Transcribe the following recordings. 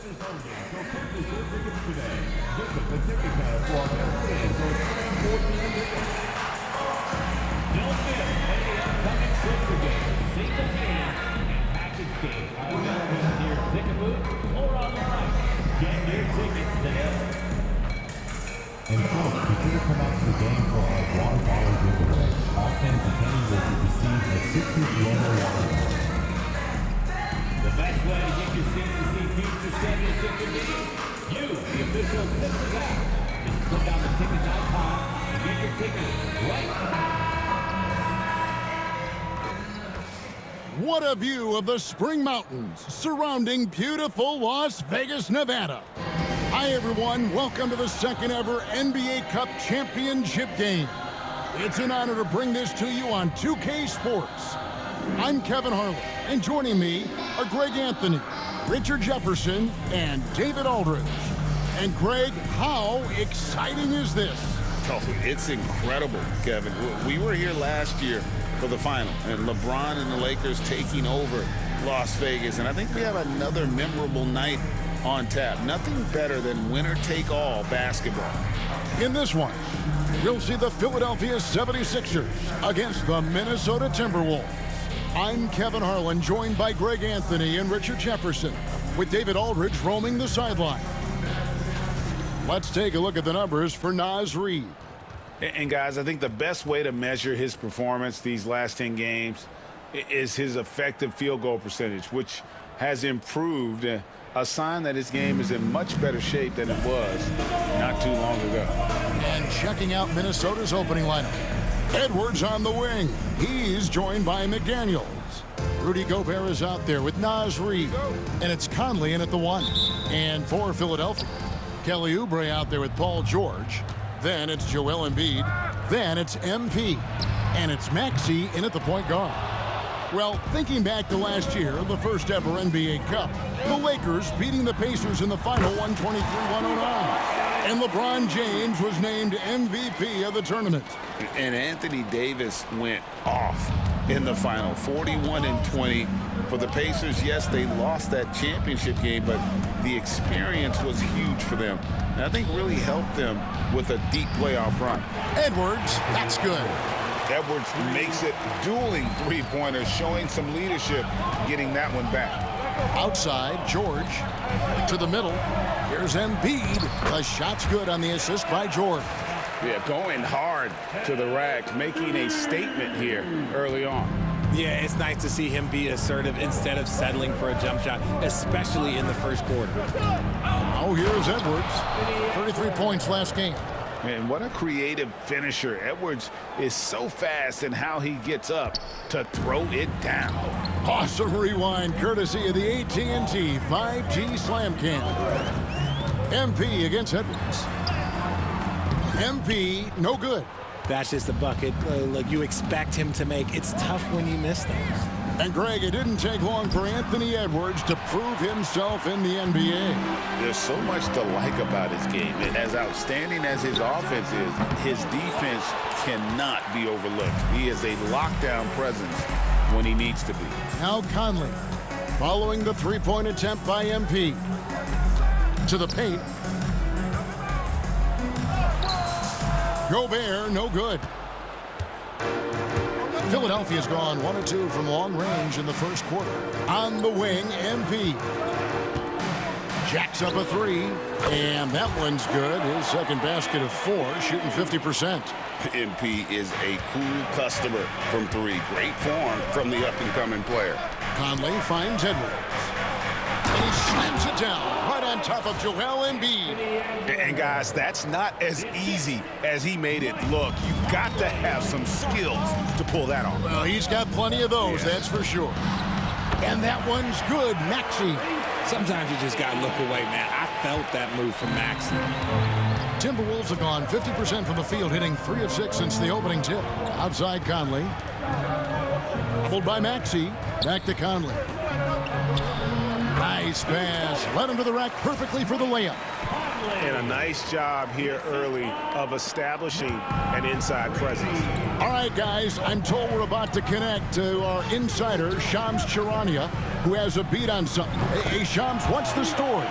And folks, be sure to come out to the game for our water bottle giveaway. All fans attending will receive a 6-piece Lomo water bottle. The best way to get your seats to see future 76er games, you, the official Sixers app. Just click on the tickets icon and get your tickets right now. What a view of the Spring Mountains surrounding beautiful Las Vegas, Nevada. Hi everyone, welcome to the second ever NBA Cup Championship game. It's an honor to bring this to you on 2K Sports. I'm Kevin Harlan, and joining me are Greg Anthony, Richard Jefferson, and David Aldridge. And Greg, how exciting is this? Oh, it's incredible, Kevin. We were here last year for the final, and LeBron and the Lakers taking over Las Vegas. And I think we have another memorable night on tap. Nothing better than winner-take-all basketball. In this one, we'll see the Philadelphia 76ers against the Minnesota Timberwolves. I'm Kevin Harlan, joined by Greg Anthony and Richard Jefferson, with David Aldridge roaming the sideline. Let's take a look at the numbers for Naz Reid. And guys, I think the best way to measure his performance these last 10 games is his effective field goal percentage, which has improved, a sign that his game is in much better shape than it was not too long ago. And checking out Minnesota's opening lineup. Edwards on the wing. He's joined by McDaniels. Rudy Gobert is out there with Naz Reid. And it's Conley in at the 1. And for Philadelphia, Kelly Oubre out there with Paul George. Then it's Joel Embiid. Then it's MP. And it's Maxey in at the point guard. Well, thinking back to last year, the first ever NBA Cup, the Lakers beating the Pacers in the final 123-109. And LeBron James was named MVP of the tournament. And Anthony Davis went off in the final, 41-20 for the Pacers. Yes, they lost that championship game, but the experience was huge for them. And I think really helped them with a deep playoff run. Edwards, that's good. Edwards makes it dueling three-pointers, showing some leadership, getting that one back. Outside, George to the middle. Here's Embiid. The shot's good on the assist by George. Yeah, going hard to the rack, making a statement here early on. Yeah, it's nice to see him be assertive instead of settling for a jump shot, especially in the first quarter. Now here's Edwards. 33 points last game. And what a creative finisher. Edwards is so fast in how he gets up to throw it down. Awesome rewind courtesy of the AT&T 5G Slam Cam. MP against Edwards. MP, no good. That's just a bucket like you expect him to make. It's tough when you miss those. And Greg, it didn't take long for Anthony Edwards to prove himself in the NBA. There's so much to like about his game. And as outstanding as his offense is, his defense cannot be overlooked. He is a lockdown presence when he needs to be. Now Conley, following the three-point attempt by MP. To the paint. Gobert, no good. Philadelphia's gone 1 of 2 from long range in the first quarter. On the wing, MP. Jacks up a 3, and that one's good. His second basket of 4, shooting 50%. MP is a cool customer from 3. Great form from the up-and-coming player. Conley finds Edwards. And he slams it down right on top of Joel Embiid. And guys, that's not as easy as he made it look. You've got to have some skills to pull that off. Well, he's got plenty of those, that's for sure. And that one's good, Maxey. Sometimes you just got to look away, man. I felt that move from Maxey. Timberwolves have gone 50% from the field, hitting 3 of 6 since the opening tip. Outside Conley. Pulled by Maxey. Back to Conley. Nice pass. Led him to the rack perfectly for the layup. And a nice job here early of establishing an inside presence. All right, guys, I'm told we're about to connect to our insider, Shams Charania, who has a beat on something. Hey, Shams, what's the story?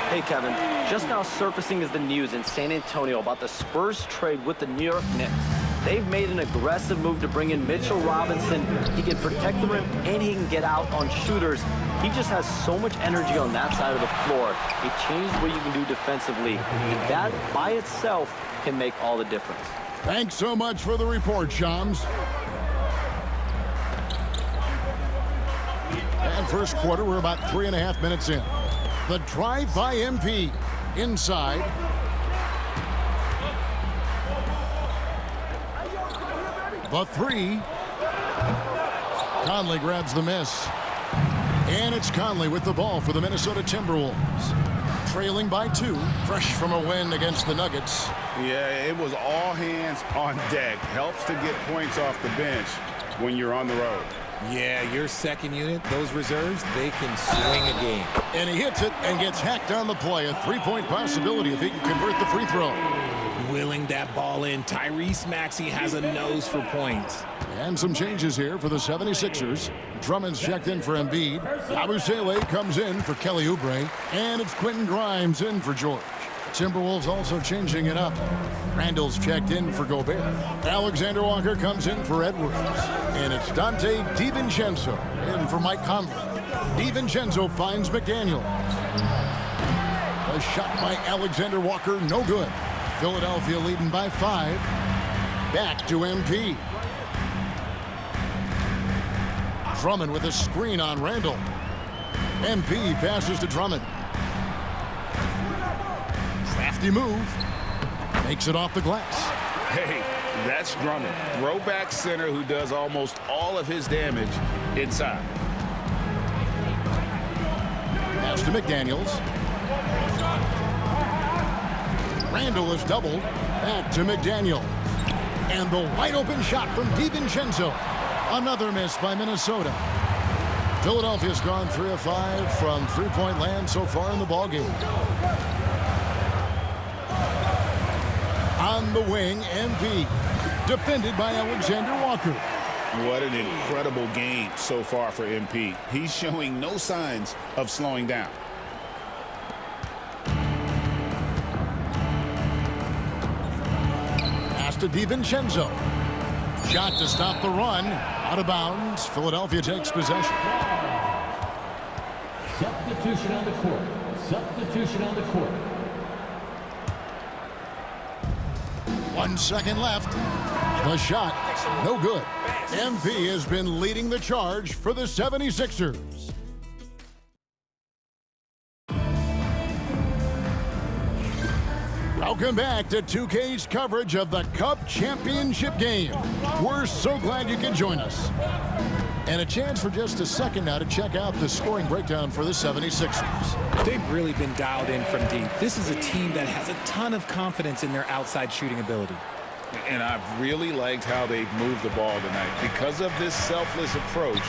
Hey, Kevin. Just now surfacing is the news in San Antonio about the Spurs trade with the New York Knicks. They've made an aggressive move to bring in Mitchell Robinson. He can protect the rim and he can get out on shooters. He just has so much energy on that side of the floor. It changes what you can do defensively. And that by itself can make all the difference. Thanks so much for the report, Shams. And first quarter, we're about 3.5 minutes in. The drive by MP. Inside. The three. Conley grabs the miss. And it's Conley with the ball for the Minnesota Timberwolves. Trailing by 2. Fresh from a win against the Nuggets. Yeah, it was all hands on deck. Helps to get points off the bench when you're on the road. Yeah, your second unit, those reserves, they can swing a game. And he hits it and gets hacked on the play. A 3-point possibility if he can convert the free throw. Willing that ball in. Tyrese Maxey has a nose for points. And some changes here for the 76ers. Drummond's checked in for Embiid. Yabusele comes in for Kelly Oubre. And it's Quentin Grimes in for George. Timberwolves also changing it up. Randall's checked in for Gobert. Alexander Walker comes in for Edwards. And it's Dante DiVincenzo in for Mike Conley. DiVincenzo finds McDaniel. A shot by Alexander Walker, no good. Philadelphia leading by 5. Back to MP. Drummond with a screen on Randall. MP passes to Drummond. Crafty move. Makes it off the glass. Hey, that's Drummond. Throwback center who does almost all of his damage inside. Pass to McDaniels. Randall is doubled. Back to McDaniel. And the wide open shot from DiVincenzo. Another miss by Minnesota. Philadelphia's gone 3 of 5 from three-point land so far in the ballgame. On the wing, MP. Defended by Alexander Walker. What an incredible game so far for MP. He's showing no signs of slowing down. Pass to DiVincenzo. Shot to stop the run. Out of bounds. Philadelphia takes possession. Substitution on the court. Substitution on the court. 1 second left. The shot, no good. MP has been leading the charge for the 76ers. Welcome back to 2K's coverage of the Cup Championship game. We're so glad you can join us. And a chance for just a second now to check out the scoring breakdown for the 76ers. They've really been dialed in from deep. This is a team that has a ton of confidence in their outside shooting ability. And I've really liked how they've moved the ball tonight. Because of this selfless approach,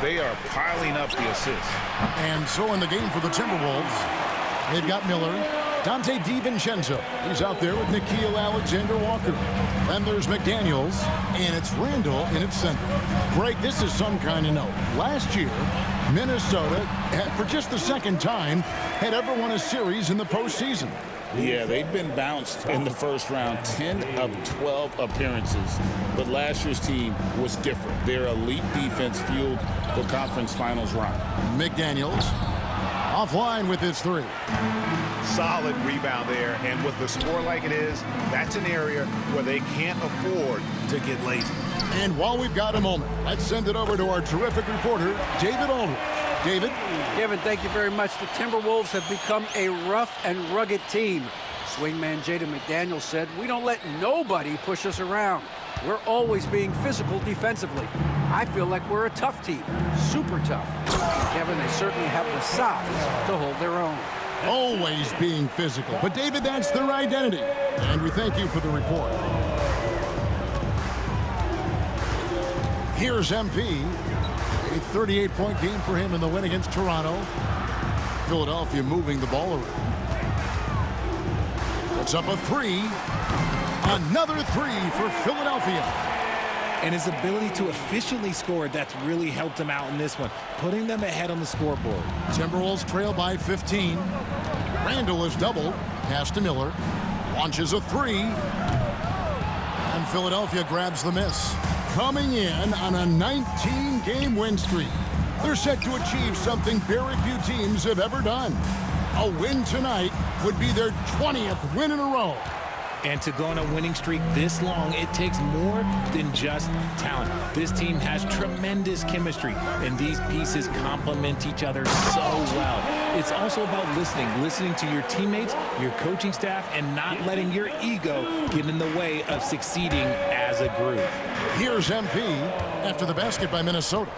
they are piling up the assists. And so in the game for the Timberwolves, they've got Miller, Dante DiVincenzo. He's out there with Nickeil Alexander-Walker. Then there's McDaniels, and it's Randall in its center. Greg, this is some kind of note. Last year, Minnesota, for just the second time, had ever won a series in the postseason. Yeah, they've been bounced in the first round, 10 of 12 appearances. But last year's team was different. Their elite defense fueled the conference finals run. McDaniels offline with his three. Solid rebound there, and with the score like it is, that's an area where they can't afford to get lazy. And while we've got a moment, let's send it over to our terrific reporter, David Aldridge. David? Kevin, thank you very much. The Timberwolves have become a rough and rugged team. Swingman Jaden McDaniels said, "We don't let nobody push us around. We're always being physical defensively. I feel like we're a tough team, super tough." And Kevin, they certainly have the size to hold their own. Always being physical. But David, that's their identity. And we thank you for the report. Here's MP. A 38-point game for him in the win against Toronto. Philadelphia moving the ball around. Puts up a three. Another three for Philadelphia. And his ability to efficiently score, that's really helped him out in this one, putting them ahead on the scoreboard. Timberwolves trail by 15. Randall is doubled. Pass to Miller. Launches a three. And Philadelphia grabs the miss. Coming in on a 19-game win streak. They're set to achieve something very few teams have ever done. A win tonight would be their 20th win in a row. And to go on a winning streak this long, it takes more than just talent. This team has tremendous chemistry, and these pieces complement each other so well. It's also about listening to your teammates, your coaching staff, and not letting your ego get in the way of succeeding as a group. Here's MP after the basket by Minnesota.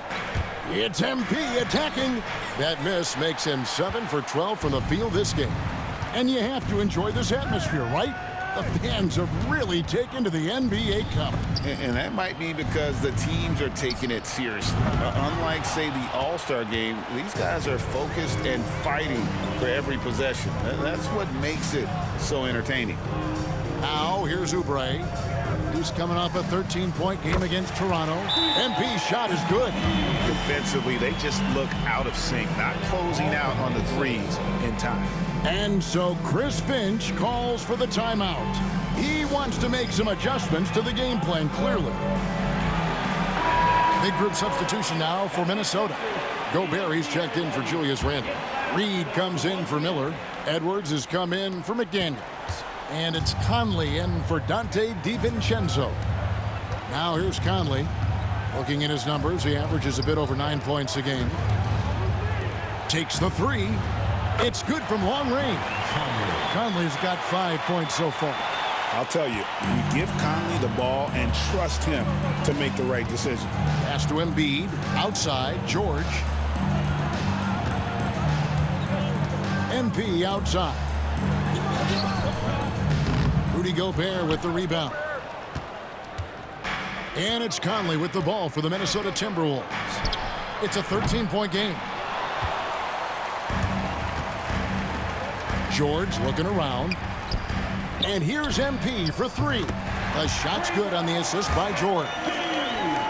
It's MP attacking. That miss makes him 7 for 12 from the field this game. And you have to enjoy this atmosphere, right? The fans have really taken to the NBA Cup. And that might be because the teams are taking it seriously. Unlike, say, the All-Star game, these guys are focused and fighting for every possession. That's what makes it so entertaining. Now, here's Oubre. He's coming off a 13-point game against Toronto. MP's shot is good. Defensively, they just look out of sync, not closing out on the threes in time. And so Chris Finch calls for the timeout. He wants to make some adjustments to the game plan, clearly. Big group substitution now for Minnesota. Gobert, he's checked in for Julius Randle. Reed comes in for Miller. Edwards has come in for McDaniels. And it's Conley in for Dante DiVincenzo. Now here's Conley. Looking at his numbers, he averages a bit over 9 points a game. Takes the three. It's good from long range. Conley's got 5 points so far. I'll tell you, you give Conley the ball and trust him to make the right decision. Pass to Embiid. Outside, George. MP outside. Rudy Gobert with the rebound. And it's Conley with the ball for the Minnesota Timberwolves. It's a 13-point game. George looking around. And here's MP for three. The shot's good on the assist by George.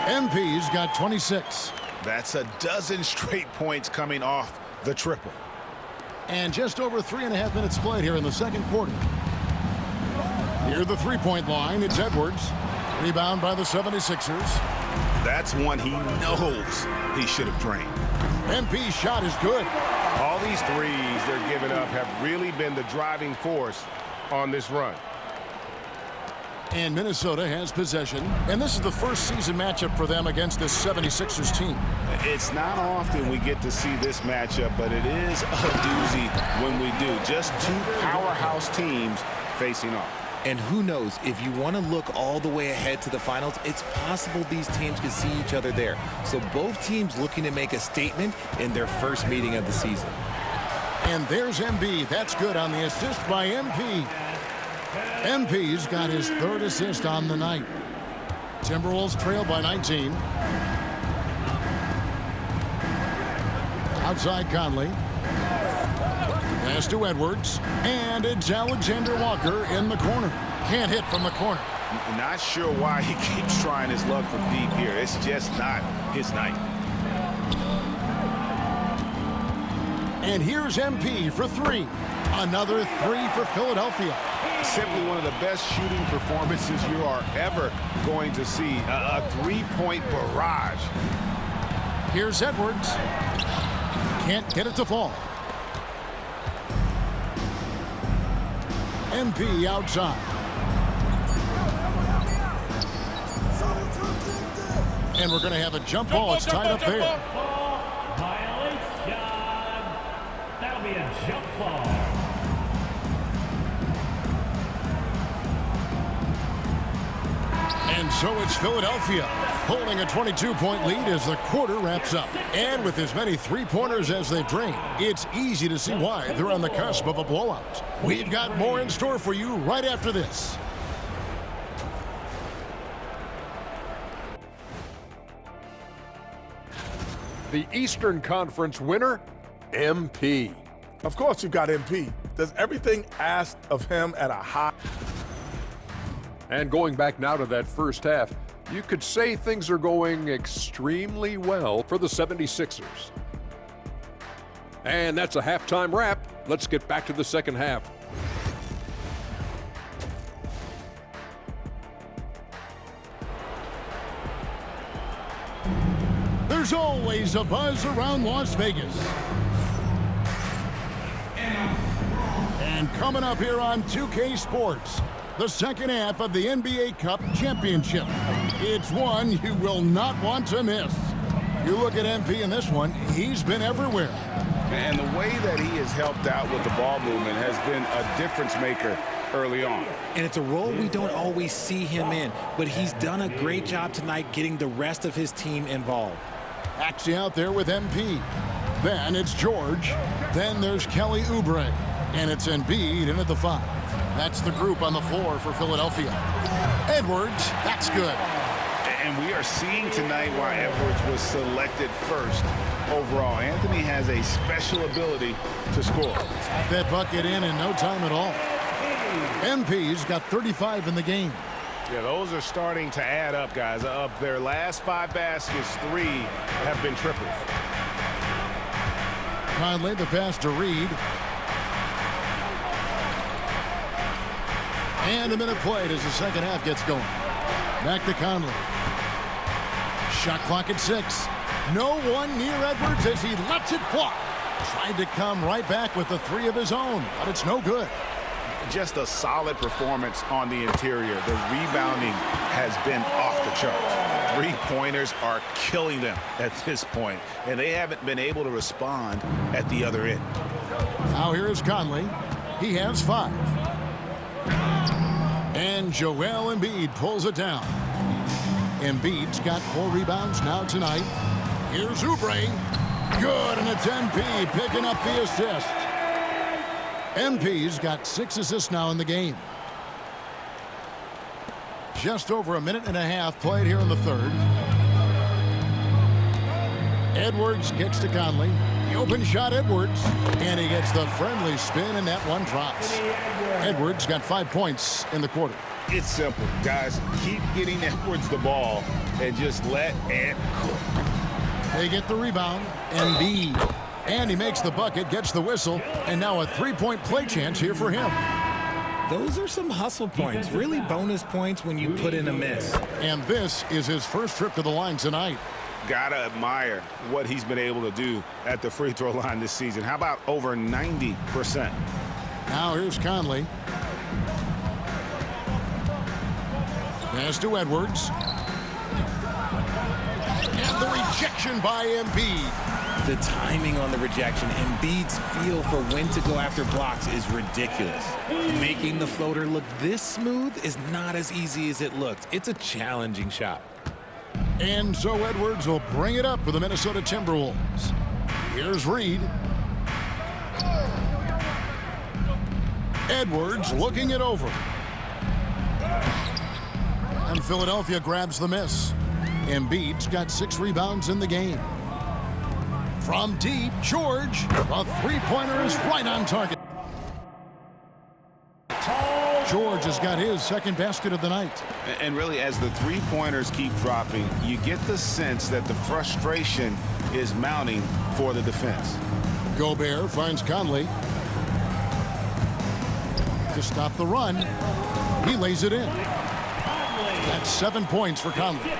MP's got 26. That's a dozen straight points coming off the triple. And just over 3.5 minutes played here in the second quarter. Near the three-point line, it's Edwards. Rebound by the 76ers. That's one he knows he should have drained. MP's shot is good. All these threes they're giving up have really been the driving force on this run. And Minnesota has possession. And this is the first season matchup for them against this 76ers team. It's not often we get to see this matchup, but it is a doozy when we do. Just two powerhouse teams facing off. And who knows, if you want to look all the way ahead to the finals, it's possible these teams could see each other there. So both teams looking to make a statement in their first meeting of the season. And there's MB. That's good on the assist by MP. MP's got his third assist on the night. Timberwolves trail by 19. Outside Conley. Pass to Edwards. And it's Alexander Walker in the corner. Can't hit from the corner. Not sure why he keeps trying his luck from deep here. It's just not his night. And here's MP for three. Another three for Philadelphia. Simply one of the best shooting performances you are ever going to see. A three-point barrage. Here's Edwards. Can't get it to fall. MP outside. And we're going to have a jump ball. It's tied up there. Violation. That'll be a jump ball. And so it's Philadelphia holding a 22-point lead as the quarter wraps up. And with as many three-pointers as they've drained, it's easy to see why they're on the cusp of a blowout. We've got more in store for you right after this. The Eastern Conference winner, MP. Of course you've got MP. Does everything asked of him at a high... And going back now to that first half, you could say things are going extremely well for the 76ers. And that's a halftime wrap. Let's get back to the second half. There's always a buzz around Las Vegas. And coming up here on 2K Sports, the second half of the NBA Cup Championship. It's one you will not want to miss. You look at MP in this one, he's been everywhere. And the way that he has helped out with the ball movement has been a difference maker early on. And it's a role we don't always see him in, but he's done a great job tonight getting the rest of his team involved. Axie out there with MP. Then it's George. Then there's Kelly Oubre. And it's Embiid in at the 5. That's the group on the floor for Philadelphia. Edwards, that's good. And we are seeing tonight why Edwards was selected first overall. Anthony has a special ability to score. Got that bucket in no time at all. MP's got 35 in the game. Yeah, those are starting to add up, guys. Of their last 5 baskets, 3 have been triples. Conley, the pass to Reed. And a minute played as the second half gets going. Back to Conley. Shot clock at 6. No one near Edwards as he lets it fly. Tried to come right back with the 3 of his own, but it's no good. Just a solid performance on the interior. The rebounding has been off the charts. 3-pointers are killing them at this point, and they haven't been able to respond at the other end. Now here is Conley. He has 5. And Joel Embiid pulls it down. Embiid's got 4 rebounds now tonight. Here's Oubre. Good, and it's MP picking up the assist. MP's got 6 assists now in the game. Just over a minute and a half played here in the third. Edwards kicks to Conley. The open shot, Edwards. And he gets the friendly spin, and that one drops. Edwards got 5 points in the quarter. It's simple, guys. Keep getting Edwards the ball and just let Ant cook. They get the rebound. Embiid. And he makes the bucket, gets the whistle, and now a 3-point play chance here for him. Those are some hustle points, really bonus points when you put in a miss. And this is his first trip to the line tonight. Gotta admire what he's been able to do at the free throw line this season. How about over 90%? Now here's Conley. Pass to Edwards. And the rejection by Embiid. The timing on the rejection, Embiid's feel for when to go after blocks is ridiculous. Making the floater look this smooth is not as easy as it looks. It's a challenging shot. And so Edwards will bring it up for the Minnesota Timberwolves. Here's Reed. Edwards looking it over. And Philadelphia grabs the miss. Embiid's got 6 rebounds in the game. From deep, George. A 3-pointer is right on target. George has got his second basket of the night. And really, as the 3-pointers keep dropping, you get the sense that the frustration is mounting for the defense. Gobert finds Conley to stop the run. He lays it in. That's 7 points for Conley.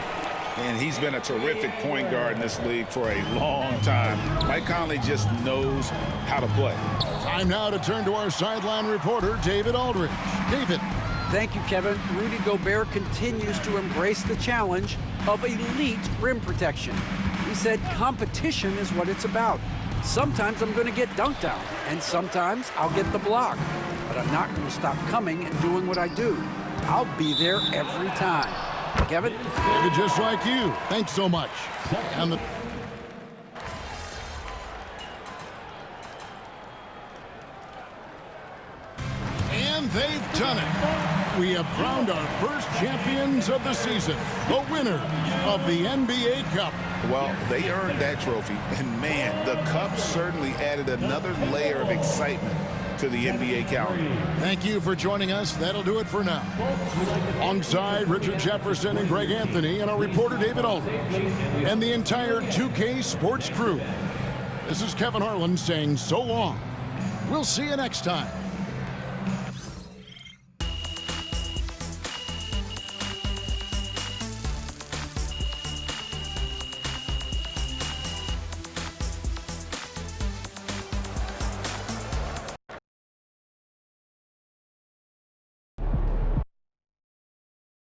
And he's been a terrific point guard in this league for a long time. Mike Conley just knows how to play. Time now to turn to our sideline reporter, David Aldridge. David. Thank you, Kevin. Rudy Gobert continues to embrace the challenge of elite rim protection. He said competition is what it's about. Sometimes I'm going to get dunked out, and sometimes I'll get the block. But I'm not going to stop coming and doing what I do. I'll be there every time. Kevin? David, just like you. Thanks so much. And they've done it. We have crowned our first champions of the season, the winner of the NBA Cup. Well, they earned that trophy, and man, the Cup certainly added another layer of excitement to the NBA calendar. Thank you for joining us. That'll do it for now. Alongside Richard Jefferson and Greg Anthony and our reporter David Aldridge and the entire 2K Sports crew, this is Kevin Harlan saying so long We'll see you next time